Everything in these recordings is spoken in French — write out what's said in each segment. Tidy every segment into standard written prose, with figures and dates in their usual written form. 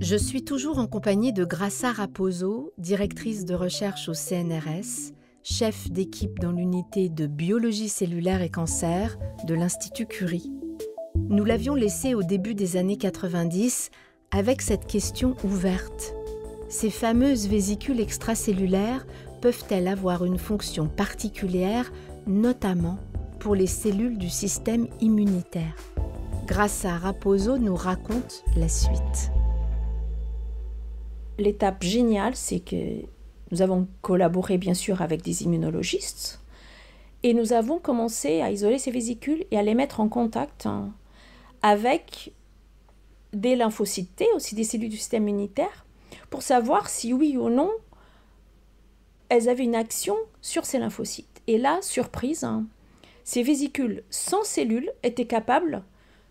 Je suis toujours en compagnie de Graça Raposo, directrice de recherche au CNRS, chef d'équipe dans l'unité de biologie cellulaire et cancer de l'Institut Curie. Nous l'avions laissée au début des années 90 avec cette question ouverte. Ces fameuses vésicules extracellulaires peuvent-elles avoir une fonction particulière, notamment pour les cellules du système immunitaire? Graça Raposo nous raconte la suite. L'étape géniale, c'est que nous avons collaboré bien sûr avec des immunologistes et nous avons commencé à isoler ces vésicules et à les mettre en contact avec des lymphocytes T, aussi des cellules du système immunitaire, pour savoir si oui ou non elles avaient une action sur ces lymphocytes. Et là, surprise, ces vésicules sans cellules étaient capables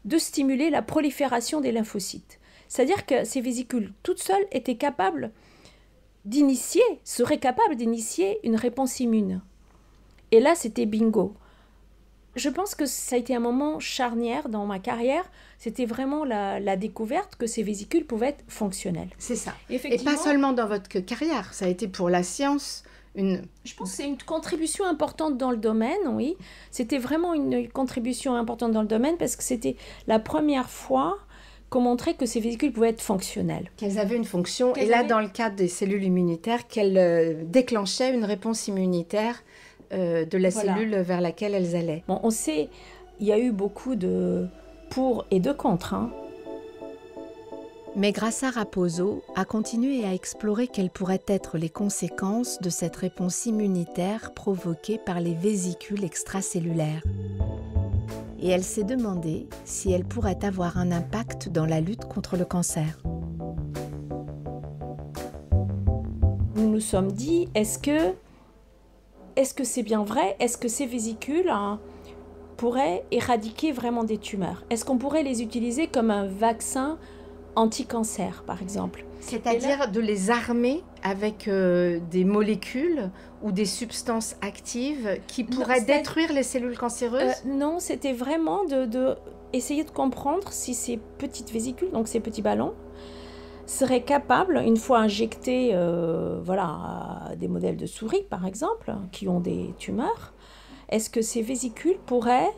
de stimuler la prolifération des lymphocytes. C'est-à-dire que ces vésicules toutes seules étaient capables seraient capables d'initier une réponse immune. Et là, c'était bingo. Je pense que ça a été un moment charnière dans ma carrière. C'était vraiment la découverte que ces vésicules pouvaient être fonctionnelles. C'est ça. Et pas seulement dans votre carrière, ça a été pour la science Je pense que c'est une contribution importante dans le domaine, oui. C'était vraiment une contribution importante dans le domaine parce que c'était la première fois qu'on montrait que ces vésicules pouvaient être fonctionnelles. Qu'elles avaient une fonction, dans le cadre des cellules immunitaires, qu'elles déclenchaient une réponse immunitaire de la cellule vers laquelle elles allaient. Bon, on sait, il y a eu beaucoup de pour et de contre. Mais Graça Raposo a continué à explorer quelles pourraient être les conséquences de cette réponse immunitaire provoquée par les vésicules extracellulaires. Et elle s'est demandé si elle pourrait avoir un impact dans la lutte contre le cancer. Nous nous sommes dit, est-ce que c'est bien vrai? Est-ce que ces vésicules pourraient éradiquer vraiment des tumeurs? Est-ce qu'on pourrait les utiliser comme un vaccin anti-cancer, par exemple? C'est-à-dire de les armer avec des molécules ou des substances actives qui pourraient détruire les cellules cancéreuses? Non, c'était vraiment essayer de comprendre si ces petites vésicules, donc ces petits ballons, seraient capables, une fois injectés à des modèles de souris, par exemple, qui ont des tumeurs, est-ce que ces vésicules pourraient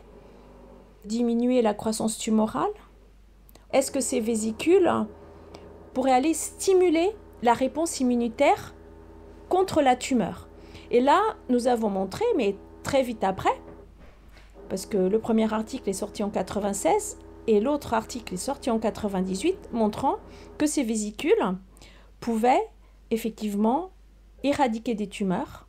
diminuer la croissance tumorale? Est-ce que ces vésicules pourraient aller stimuler la réponse immunitaire contre la tumeur? Et là, nous avons montré, mais très vite après, parce que le premier article est sorti en 1996 et l'autre article est sorti en 1998, montrant que ces vésicules pouvaient effectivement éradiquer des tumeurs.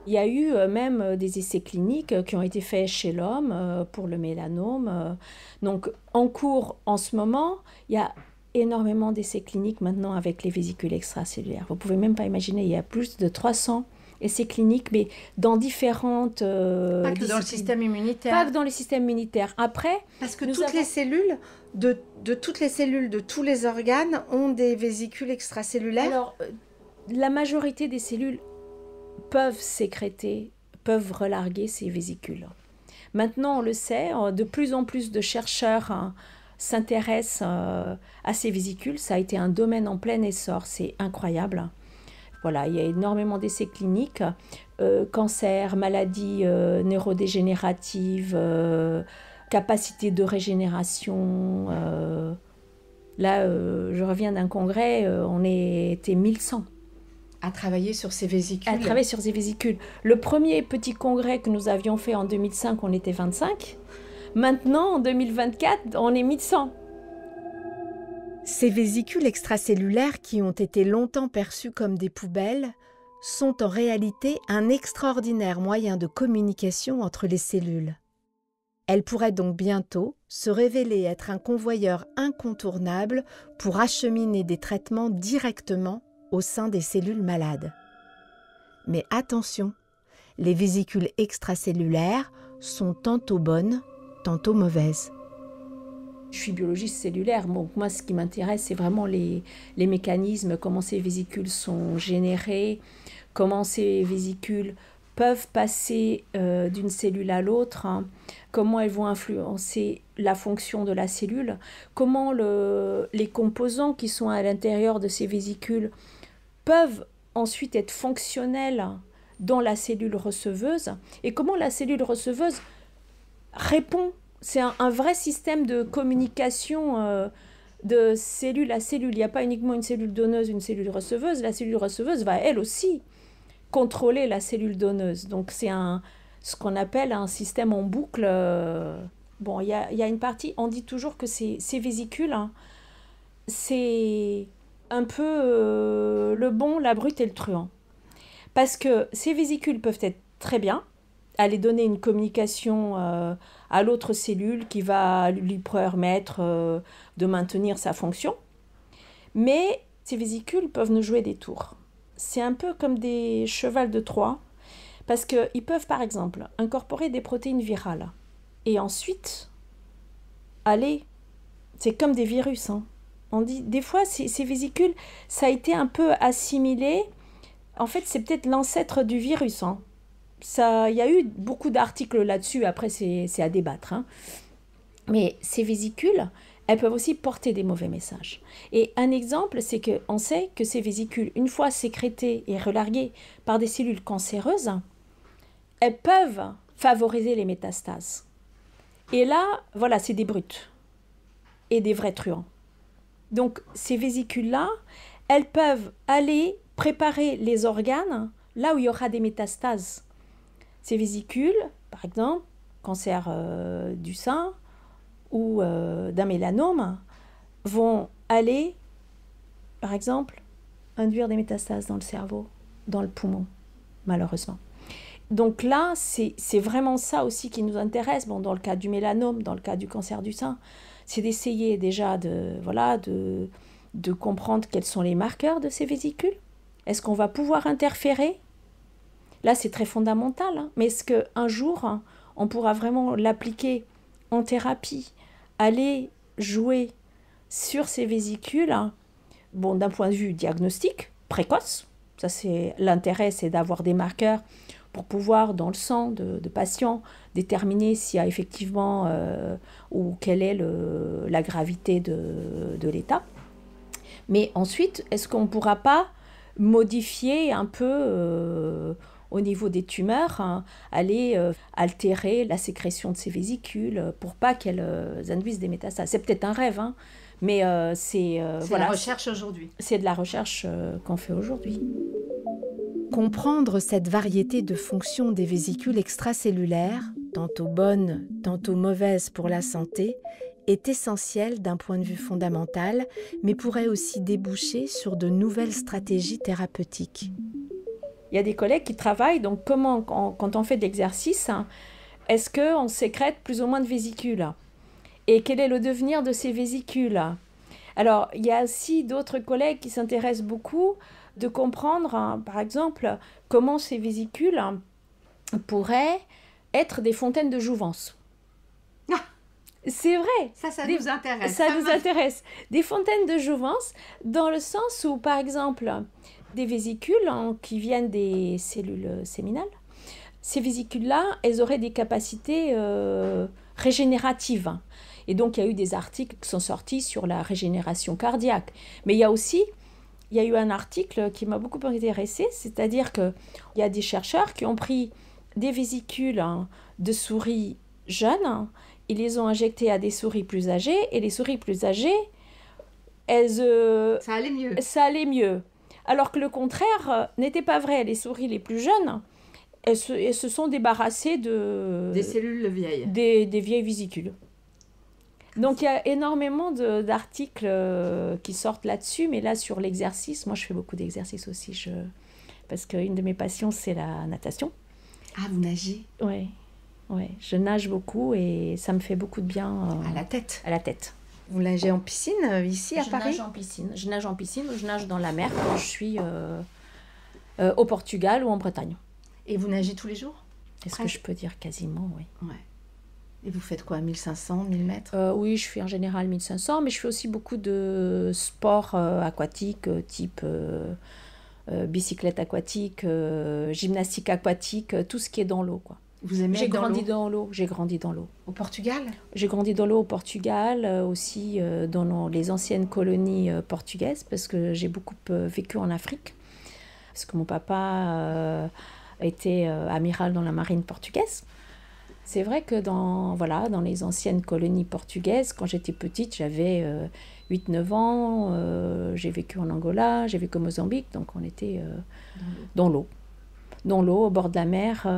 Il y a eu même des essais cliniques qui ont été faits chez l'homme pour le mélanome. Donc, en cours en ce moment, il y a énormément d'essais cliniques maintenant avec les vésicules extracellulaires. Vous ne pouvez même pas imaginer, il y a plus de 300 essais cliniques, mais dans différentes... pas que dans le système immunitaire. Pas que dans le système immunitaire. Après... Parce que les cellules, de toutes les cellules, de tous les organes, ont des vésicules extracellulaires. Alors, la majorité des cellules peuvent relarguer ces vésicules. Maintenant, on le sait, de plus en plus de chercheurs s'intéressent à ces vésicules. Ça a été un domaine en plein essor, c'est incroyable. Voilà, il y a énormément d'essais cliniques, cancer, maladies neurodégénératives, capacité de régénération. Là, je reviens d'un congrès, on était 1100. À travailler sur ces vésicules. Le premier petit congrès que nous avions fait en 2005, on était 25. Maintenant, en 2024, on est 1100. Ces vésicules extracellulaires, qui ont été longtemps perçues comme des poubelles, sont en réalité un extraordinaire moyen de communication entre les cellules. Elles pourraient donc bientôt se révéler être un convoyeur incontournable pour acheminer des traitements directement au sein des cellules malades. Mais attention, les vésicules extracellulaires sont tantôt bonnes, tantôt mauvaises. Je suis biologiste cellulaire, donc moi ce qui m'intéresse c'est vraiment les mécanismes, comment ces vésicules sont générées, comment ces vésicules peuvent passer d'une cellule à l'autre, hein, comment elles vont influencer la fonction de la cellule, comment les composants qui sont à l'intérieur de ces vésicules peuvent ensuite être fonctionnels dans la cellule receveuse, et comment la cellule receveuse répond. C'est un vrai système de communication de cellule à cellule. Il n'y a pas uniquement une cellule donneuse, une cellule receveuse. La cellule receveuse va elle aussi contrôler la cellule donneuse. Donc c'est ce qu'on appelle un système en boucle. Bon, il y a une partie, on dit toujours que ces vésicules, hein, c'est un peu le bon, la brute et le truand. Parce que ces vésicules peuvent être très bien, aller donner une communication à l'autre cellule qui va lui permettre de maintenir sa fonction. Mais ces vésicules peuvent nous jouer des tours. C'est un peu comme des chevals de Troie, parce qu'ils peuvent par exemple incorporer des protéines virales et ensuite aller, c'est comme des virus, hein. On dit des fois ces vésicules, ça a été un peu assimilé. En fait, c'est peut-être l'ancêtre du virus, hein. Il y a eu beaucoup d'articles là-dessus, après c'est à débattre, hein. Mais ces vésicules, elles peuvent aussi porter des mauvais messages. Et un exemple, c'est qu'on sait que ces vésicules, une fois sécrétées et relarguées par des cellules cancéreuses, elles peuvent favoriser les métastases. Et là, voilà, c'est des brutes et des vrais truands. Donc ces vésicules-là, elles peuvent aller préparer les organes là où il y aura des métastases. Ces vésicules, par exemple, cancer du sein ou d'un mélanome, vont aller, par exemple, induire des métastases dans le cerveau, dans le poumon, malheureusement. Donc là, c'est vraiment ça aussi qui nous intéresse. Bon, dans le cas du mélanome, dans le cas du cancer du sein, c'est d'essayer déjà de comprendre quels sont les marqueurs de ces vésicules. Est-ce qu'on va pouvoir interférer? Là, c'est très fondamental, hein. Mais est-ce qu'un jour, hein, on pourra vraiment l'appliquer en thérapie, aller jouer sur ces vésicules, hein? Bon, d'un point de vue diagnostic, précoce, ça c'est l'intérêt, c'est d'avoir des marqueurs pour pouvoir, dans le sang de patients, déterminer s'il y a effectivement ou quelle est la gravité de l'état. Mais ensuite, est-ce qu'on ne pourra pas modifier un peu au niveau des tumeurs, hein, aller altérer la sécrétion de ces vésicules pour pas qu'elles induisent des métastases? C'est peut-être un rêve, hein, mais c'est voilà, la recherche aujourd'hui. C'est de la recherche qu'on fait aujourd'hui. Comprendre cette variété de fonctions des vésicules extracellulaires, tantôt bonnes, tantôt mauvaises pour la santé, est essentiel d'un point de vue fondamental, mais pourrait aussi déboucher sur de nouvelles stratégies thérapeutiques. Il y a des collègues qui travaillent, donc comment, quand on fait de l'exercice, hein, est-ce qu'on sécrète plus ou moins de vésicules? Et quel est le devenir de ces vésicules? Alors, il y a aussi d'autres collègues qui s'intéressent beaucoup de comprendre, hein, par exemple, comment ces vésicules pourraient être des fontaines de jouvence. Ah, c'est vrai. Ça nous intéresse. Ça nous intéresse. Des fontaines de jouvence, dans le sens où, par exemple, des vésicules qui viennent des cellules séminales, ces vésicules-là, elles auraient des capacités régénératives. Et donc, il y a eu des articles qui sont sortis sur la régénération cardiaque. Mais il y a eu un article qui m'a beaucoup intéressée, c'est-à-dire qu'il y a des chercheurs qui ont pris des vésicules de souris jeunes, ils les ont injectées à des souris plus âgées, et les souris plus âgées, ça allait mieux. Ça allait mieux. Alors que le contraire n'était pas vrai. Les souris les plus jeunes, elles se sont débarrassées des cellules vieilles. Des vieilles vésicules. Donc il y a énormément d'articles qui sortent là-dessus, mais là sur l'exercice, moi je fais beaucoup d'exercices aussi, parce qu'une de mes passions c'est la natation. Ah, vous nagez? Oui, je nage beaucoup et ça me fait beaucoup de bien. À la tête? À la tête. Vous nagez en piscine ici à Paris? Je nage en piscine ou je nage dans la mer quand je suis au Portugal ou en Bretagne. Et vous nagez tous les jours? Est-ce que je peux dire quasiment, oui. Ouais. Et vous faites quoi, 1500, 1000 mètres? Oui, je fais en général 1500, mais je fais aussi beaucoup de sports aquatiques, type bicyclette aquatique, gymnastique aquatique, tout ce qui est dans l'eau, quoi. Vous aimez J'ai grandi dans l'eau. J'ai grandi dans l'eau. Au Portugal? J'ai grandi dans l'eau au Portugal, aussi dans les anciennes colonies portugaises, parce que j'ai beaucoup vécu en Afrique. Parce que mon papa était amiral dans la marine portugaise. C'est vrai que dans les anciennes colonies portugaises, quand j'étais petite, j'avais 8-9 ans, j'ai vécu en Angola, j'ai vécu au Mozambique, donc on était dans l'eau. Dans l'eau, au bord de la mer,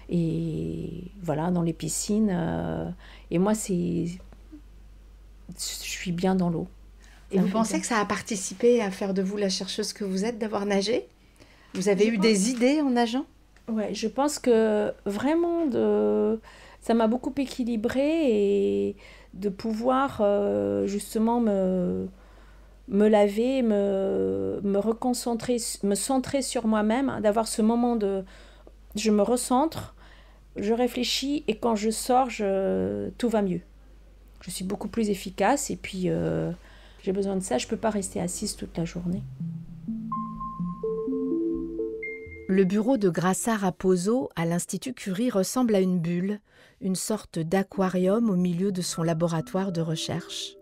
et voilà, dans les piscines. Et moi, je suis bien dans l'eau. Et vous pensez que ça a participé à faire de vous la chercheuse que vous êtes, d'avoir nagé? Vous avez eu des idées en nageant? Ouais, je pense que vraiment, ça m'a beaucoup équilibrée et de pouvoir justement me laver, me reconcentrer, me centrer sur moi-même, d'avoir ce moment de... Je me recentre, je réfléchis et quand je sors, tout va mieux. Je suis beaucoup plus efficace et puis j'ai besoin de ça. Je ne peux pas rester assise toute la journée. Le bureau de Graça Raposo à l'Institut Curie ressemble à une bulle, une sorte d'aquarium au milieu de son laboratoire de recherche.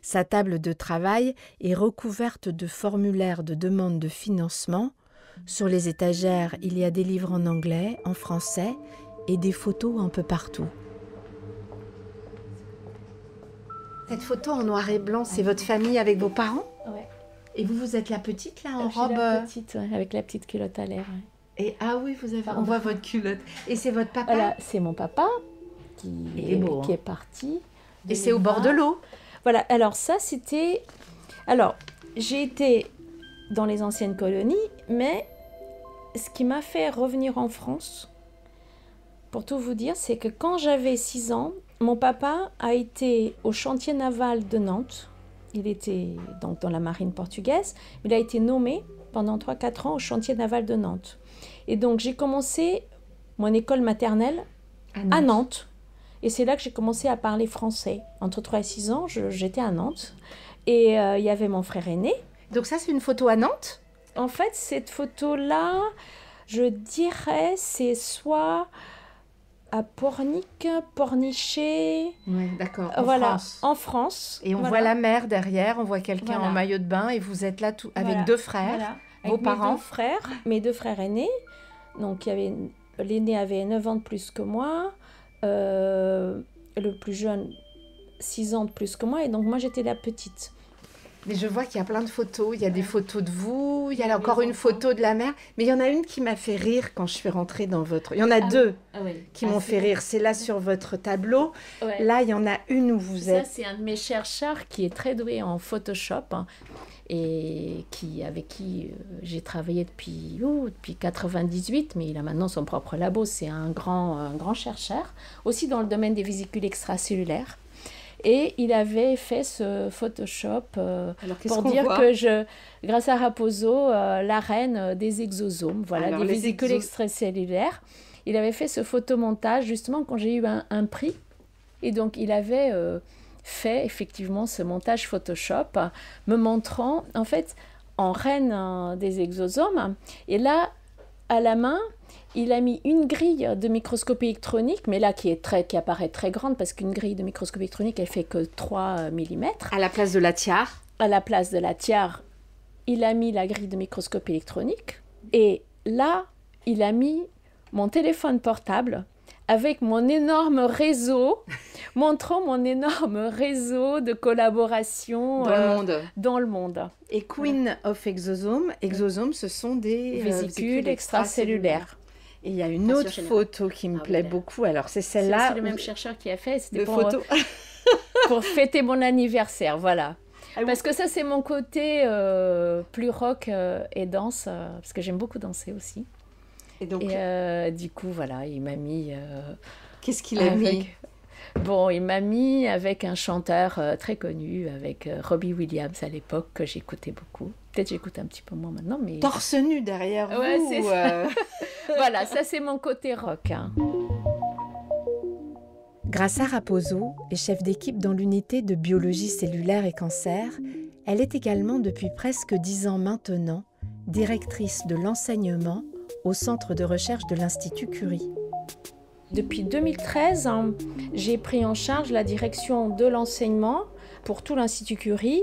Sa table de travail est recouverte de formulaires de demande de financement. Sur les étagères, il y a des livres en anglais, en français et des photos un peu partout. Cette photo en noir et blanc, c'est votre famille avec vos parents? Ouais. Et vous êtes la petite là en robe? La petite, ouais, avec la petite culotte à l'air. Ouais. Et ah oui, on voit votre culotte. Et c'est votre papa? Voilà, c'est mon papa qui est parti. Et c'est au bord de l'eau? Voilà, alors ça c'était... Alors, j'ai été dans les anciennes colonies, mais ce qui m'a fait revenir en France, pour tout vous dire, c'est que quand j'avais 6 ans, mon papa a été au chantier naval de Nantes. Il était donc dans la marine portugaise. Il a été nommé pendant 3-4 ans au chantier naval de Nantes. Et donc j'ai commencé mon école maternelle à Nantes. Et c'est là que j'ai commencé à parler français. Entre 3 et 6 ans, j'étais à Nantes. Et il y avait mon frère aîné. Donc ça, c'est une photo à Nantes? En fait, cette photo-là, je dirais, c'est soit à Pornic, Pornichet. Oui, d'accord. En France. Et on voit la mer derrière, on voit quelqu'un en maillot de bain et vous êtes là avec 2 frères, vos parents. Mes 2 frères aînés. Donc l'aîné avait 9 ans de plus que moi. Le plus jeune 6 ans de plus que moi et donc moi j'étais la petite. Mais je vois qu'il y a plein de photos, il y a des photos de vous, il y a encore une photo de la mer, mais il y en a une qui m'a fait rire quand je suis rentrée dans votre... Il y en a 2 qui m'ont fait rire, c'est là sur votre tableau, là il y en a une où vous êtes... Ça c'est un de mes chercheurs qui est très doué en Photoshop et avec qui j'ai travaillé depuis 98, mais il a maintenant son propre labo, c'est un grand chercheur, aussi dans le domaine des vésicules extracellulaires. Et il avait fait ce Photoshop pour dire que grâce à Raposo, la reine des exosomes, voilà, des vésicules extracellulaires, il avait fait ce photomontage justement quand j'ai eu un prix. Et donc il avait fait effectivement ce montage Photoshop me montrant en fait en reine des exosomes. Et là, à la main, il a mis une grille de microscopie électronique, mais là qui apparaît très grande, parce qu'une grille de microscopie électronique, elle fait que 3 mm. À la place de la tiare. À la place de la tiare, il a mis la grille de microscopie électronique. Et là, il a mis mon téléphone portable avec mon énorme réseau, montrant mon énorme réseau de collaboration dans le monde. Et Queen of Exosome, ce sont des vésicules extracellulaires. Et il y a une autre photo qui me plaît beaucoup. Alors, c'est celle-là. C'est le même chercheur qui a fait. C'était pour fêter mon anniversaire, voilà. Parce que ça, c'est mon côté plus rock et danse, parce que j'aime beaucoup danser aussi. Et donc, du coup, voilà, il m'a mis... Qu'est-ce qu'il a mis? Bon, il m'a mis avec un chanteur très connu, avec Robbie Williams à l'époque, que j'écoutais beaucoup. Peut-être j'écoute un petit peu moins maintenant, mais... Torse nu derrière vous. C'est ça. Voilà, ça c'est mon côté rock. Hein. Graça Raposo est chef d'équipe dans l'unité de biologie cellulaire et cancer. Elle est également depuis presque 10 ans maintenant directrice de l'enseignement au centre de recherche de l'Institut Curie. Depuis 2013, j'ai pris en charge la direction de l'enseignement pour tout l'Institut Curie,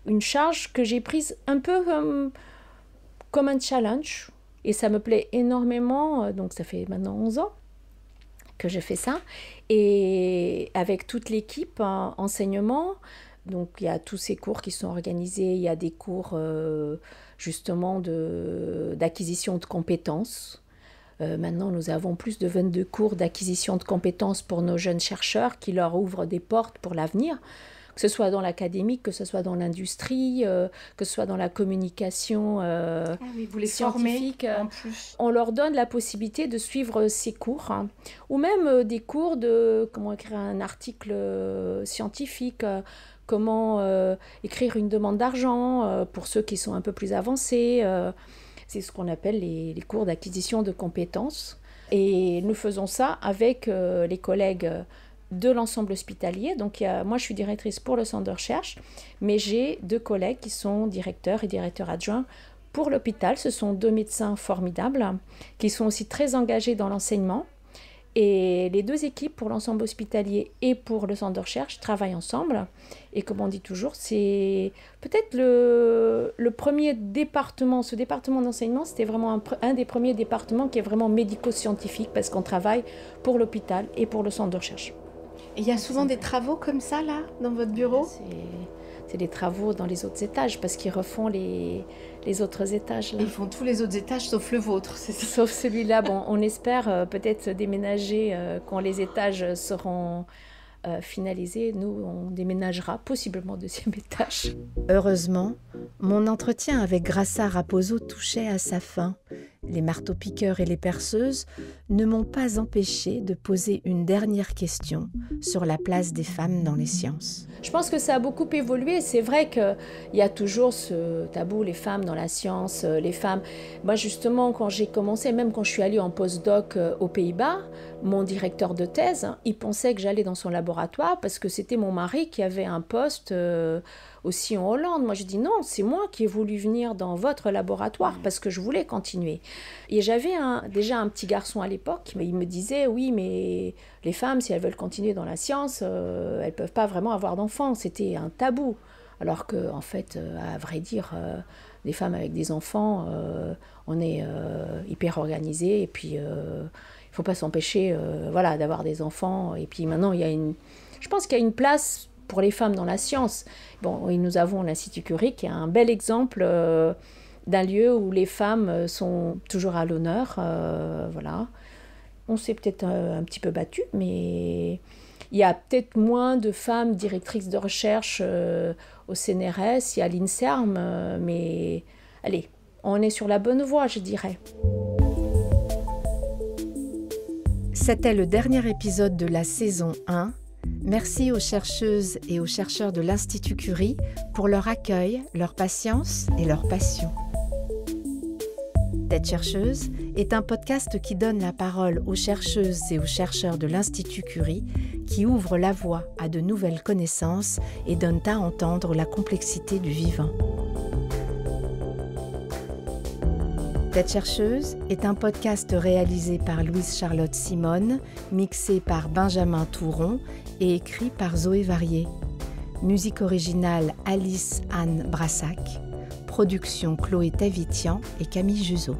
une charge que j'ai prise un peu comme un challenge, et ça me plaît énormément, donc ça fait maintenant 11 ans que je fais ça, et avec toute l'équipe enseignement. Donc il y a tous ces cours qui sont organisés, il y a des cours justement d'acquisition de compétences. Maintenant, nous avons plus de 22 cours d'acquisition de compétences pour nos jeunes chercheurs qui leur ouvrent des portes pour l'avenir, que ce soit dans l'académique, que ce soit dans l'industrie, que ce soit dans la communication vous les scientifique. Formez, en plus. On leur donne la possibilité de suivre ces cours, ou même des cours de comment écrire un article scientifique, comment écrire une demande d'argent pour ceux qui sont un peu plus avancés. C'est ce qu'on appelle les cours d'acquisition de compétences. Et nous faisons ça avec les collègues de l'ensemble hospitalier. Donc moi, je suis directrice pour le centre de recherche, mais j'ai 2 collègues qui sont directeurs et directeurs adjoints pour l'hôpital. Ce sont 2 médecins formidables qui sont aussi très engagés dans l'enseignement. Et les 2 équipes, pour l'ensemble hospitalier et pour le centre de recherche, travaillent ensemble. Et comme on dit toujours, c'est peut-être le premier département. Ce département d'enseignement, c'était vraiment un des premiers départements qui est vraiment médico-scientifique, parce qu'on travaille pour l'hôpital et pour le centre de recherche. Et il y a souvent des travaux comme ça, là, dans votre bureau ? C'est des travaux dans les autres étages, parce qu'ils refont les autres étages. Là. Ils font tous les autres étages, sauf le vôtre, c'est ça ? Sauf celui-là. Bon, on espère peut-être déménager quand les étages seront finalisés. Nous, on déménagera possiblement au 2e étage. Heureusement, mon entretien avec Grassa Raposo touchait à sa fin. Les marteaux-piqueurs et les perceuses ne m'ont pas empêché de poser une dernière question sur la place des femmes dans les sciences. Je pense que ça a beaucoup évolué. C'est vrai qu'il y a toujours ce tabou, les femmes dans la science, les femmes. Moi, justement, quand j'ai commencé, même quand je suis allée en postdoc aux Pays-Bas, mon directeur de thèse, il pensait que j'allais dans son laboratoire parce que c'était mon mari qui avait un poste aussi en Hollande. Moi, je dis non, c'est moi qui ai voulu venir dans votre laboratoire parce que je voulais continuer. Et j'avais déjà un petit garçon à l'époque, mais il me disait, oui, mais les femmes, si elles veulent continuer dans la science, elles ne peuvent pas vraiment avoir d'enfants. C'était un tabou. Alors que, en fait, à vrai dire, les femmes avec des enfants, on est hyper organisées. Et puis, il ne faut pas s'empêcher d'avoir des enfants. Et puis maintenant, je pense qu'il y a une place pour les femmes dans la science. Bon, et nous avons l'Institut Curie qui est un bel exemple d'un lieu où les femmes sont toujours à l'honneur. Voilà. On s'est peut-être un petit peu battu, mais il y a peut-être moins de femmes directrices de recherche au CNRS, il y a l'INSERM, mais allez, on est sur la bonne voie, je dirais. C'était le dernier épisode de la saison 1. Merci aux chercheuses et aux chercheurs de l'Institut Curie pour leur accueil, leur patience et leur passion. Tête chercheuse est un podcast qui donne la parole aux chercheuses et aux chercheurs de l'Institut Curie, qui ouvrent la voie à de nouvelles connaissances et donnent à entendre la complexité du vivant. Tête chercheuse est un podcast réalisé par Louise-Charlotte Simone, mixé par Benjamin Touron et écrit par Zoé Varier. Musique originale Alice Anne Brassac. Production Chloé Tavitian et Camille Juseau.